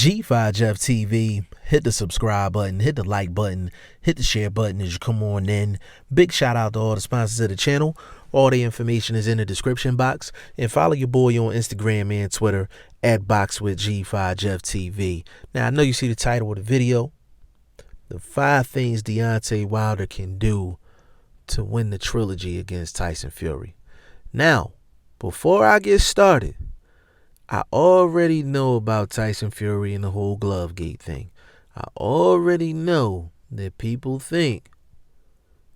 G5 Jeff TV, hit the subscribe button, hit the like button, hit the share button as you come on in. Big shout out to all the sponsors of the channel. All the information is in the description box. And follow your boy on Instagram and Twitter at BoxingFirst Jeff TV. Now, I know you see the title of the video. The 5 things Deontay Wilder can do to win the trilogy against Tyson Fury. Now, before I get started, I already know about Tyson Fury and the whole glove gate thing. I already know that people think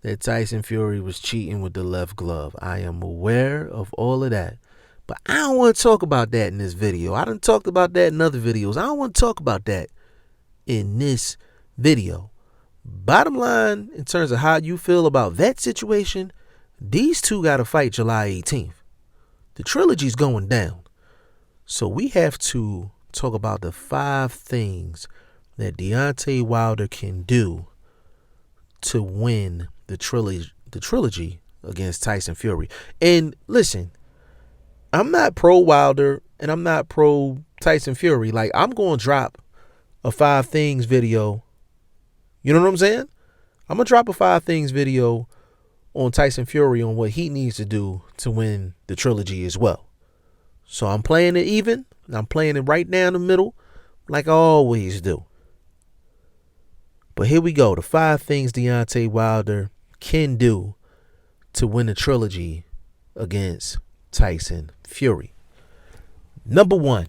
that Tyson Fury was cheating with the left glove. I am aware of all of that. But I don't want to talk about that in this video. I done talked about that in other videos. I don't want to talk about that in this video. Bottom line, in terms of how you feel about that situation, these two got to fight July 18th. The trilogy's going down. So we have to talk about the 5 things that Deontay Wilder can do to win the trilogy against Tyson Fury. And listen, I'm not pro Wilder and I'm not pro Tyson Fury. Like, I'm going to drop a 5 things video. You know what I'm saying? I'm going to drop a 5 things video on Tyson Fury on what he needs to do to win the trilogy as well. So I'm playing it even. I'm playing it right down the middle like I always do. But here we go. The 5 things Deontay Wilder can do to win the trilogy against Tyson Fury. Number 1,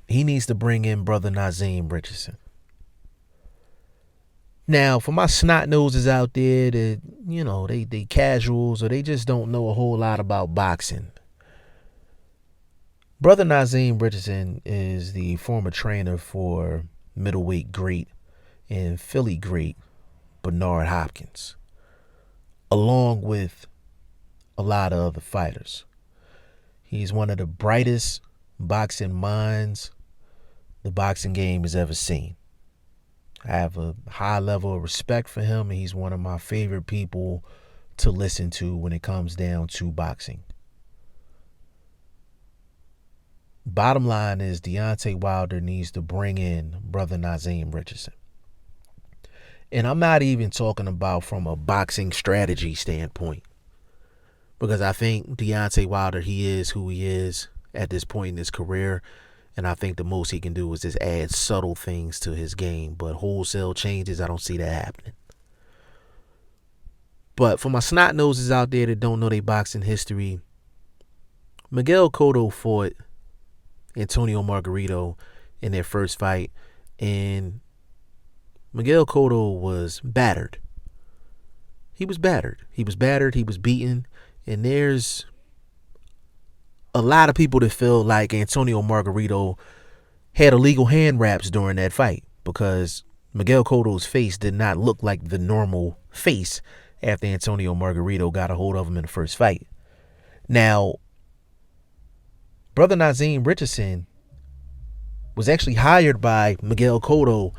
he needs to bring in brother Nazeem Richardson. Now, for my snot noses out there that, you know, they casuals or they just don't know a whole lot about boxing. Brother Nazeem Richardson is the former trainer for middleweight great and Philly great Bernard Hopkins, along with a lot of other fighters. He's one of the brightest boxing minds the boxing game has ever seen. I have a high level of respect for him, and he's one of my favorite people to listen to when it comes down to boxing. Bottom line is Deontay Wilder needs to bring in brother Nazeem Richardson. And I'm not even talking about from a boxing strategy standpoint, because I think Deontay Wilder, he is who he is at this point in his career. And I think the most he can do is just add subtle things to his game. But wholesale changes, I don't see that happening. But for my snot noses out there that don't know their boxing history, Miguel Cotto fought Antonio Margarito in their first fight, and Miguel Cotto was battered. He was battered. He was beaten, and there's a lot of people that feel like Antonio Margarito had illegal hand wraps during that fight because Miguel Cotto's face did not look like the normal face after Antonio Margarito got a hold of him in the first fight. Now, brother Nazeem Richardson was actually hired by Miguel Cotto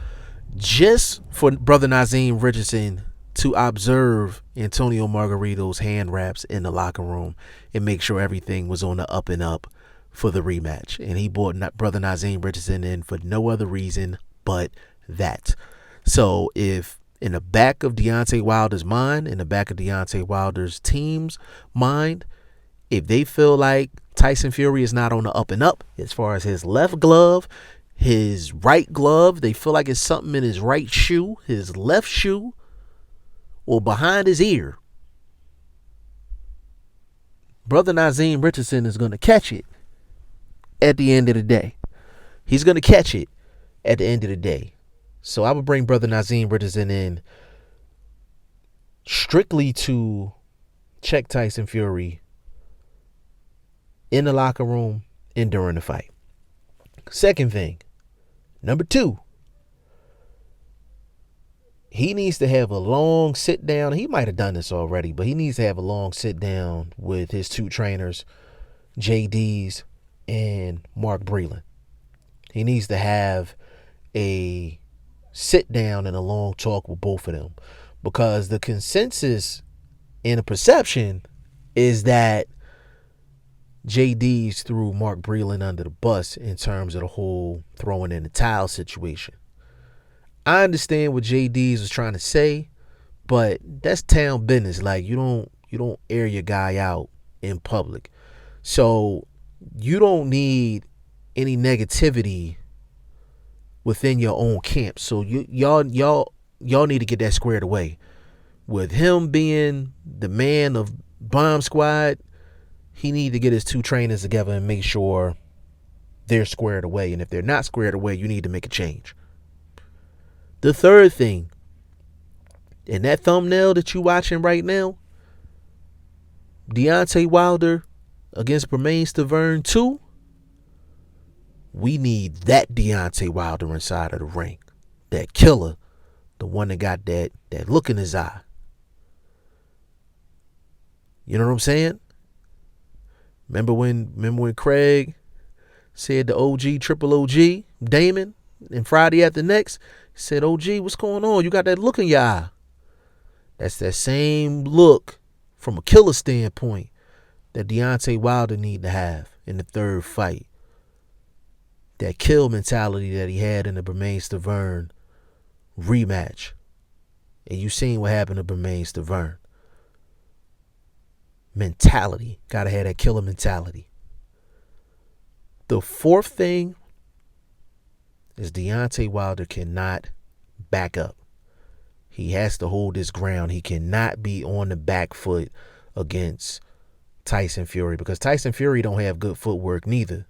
just for brother Nazeem Richardson to observe Antonio Margarito's hand wraps in the locker room and make sure everything was on the up and up for the rematch. And he brought brother Nazeem Richardson in for no other reason but that. So if in the back of Deontay Wilder's mind, in the back of Deontay Wilder's team's mind, if they feel like Tyson Fury is not on the up and up as far as his left glove, his right glove, they feel like it's something in his right shoe, his left shoe, or behind his ear, brother Nazeem Richardson is going to catch it at the end of the day. He's going to catch it at the end of the day. So I would bring brother Nazeem Richardson in strictly to check Tyson Fury in the locker room and during the fight. Second thing, number 2, he needs to have a long sit down. He might have done this already, but he needs to have a long sit down with his 2 trainers, JD's and Mark Breland. He needs to have a sit down and a long talk with both of them, because the consensus and the perception is that JD's threw Mark Breland under the bus in terms of the whole throwing in the towel situation. I understand what JD's was trying to say, but that's town business. Like, you don't air your guy out in public. So you don't need any negativity within your own camp. So y'all need to get that squared away. With him being the man of Bomb Squad, he need to get his two trainers together and make sure they're squared away. And if they're not squared away, you need to make a change. The third thing, in that thumbnail that you watching right now, Deontay Wilder against Bermane Stiverne 2, we need that Deontay Wilder inside of the ring. That killer, the one that got that look in his eye. You know what I'm saying? Remember when Craig said the OG, Triple OG, Damon, and Friday After Next, said, OG, what's going on? You got that look in your eye. That's that same look from a killer standpoint that Deontay Wilder need to have in the third fight. That kill mentality that he had in the Bermane Stiverne rematch. And you seen what happened to Bermane Stiverne. Mentality. Gotta have that killer mentality. The fourth thing is Deontay Wilder cannot back up. He has to hold his ground. He cannot be on the back foot against Tyson Fury, because Tyson Fury don't have good footwork neither.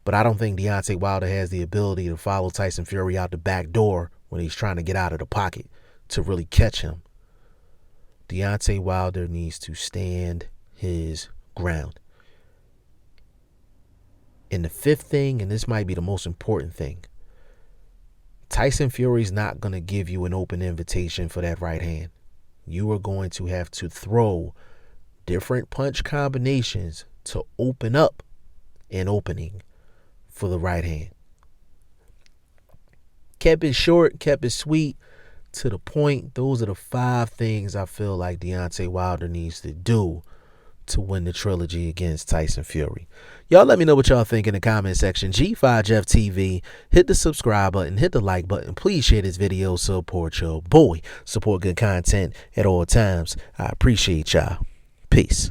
But I don't think Deontay Wilder has the ability to follow Tyson Fury out the back door when he's trying to get out of the pocket to really catch him. Deontay Wilder needs to stand his ground. And the fifth thing, and this might be the most important thing, Tyson Fury's not going to give you an open invitation for that right hand. You are going to have to throw different punch combinations to open up an opening for the right hand. Kept it short, kept it sweet, to the point. Those are the 5 things I feel like Deontay Wilder needs to do to win the trilogy against Tyson Fury. Y'all let me know what y'all think in the comment section. G5Jeff TV. Hit the subscribe button. Hit the like button. Please share this video. Support your boy. Support good content at all times. I appreciate y'all. Peace.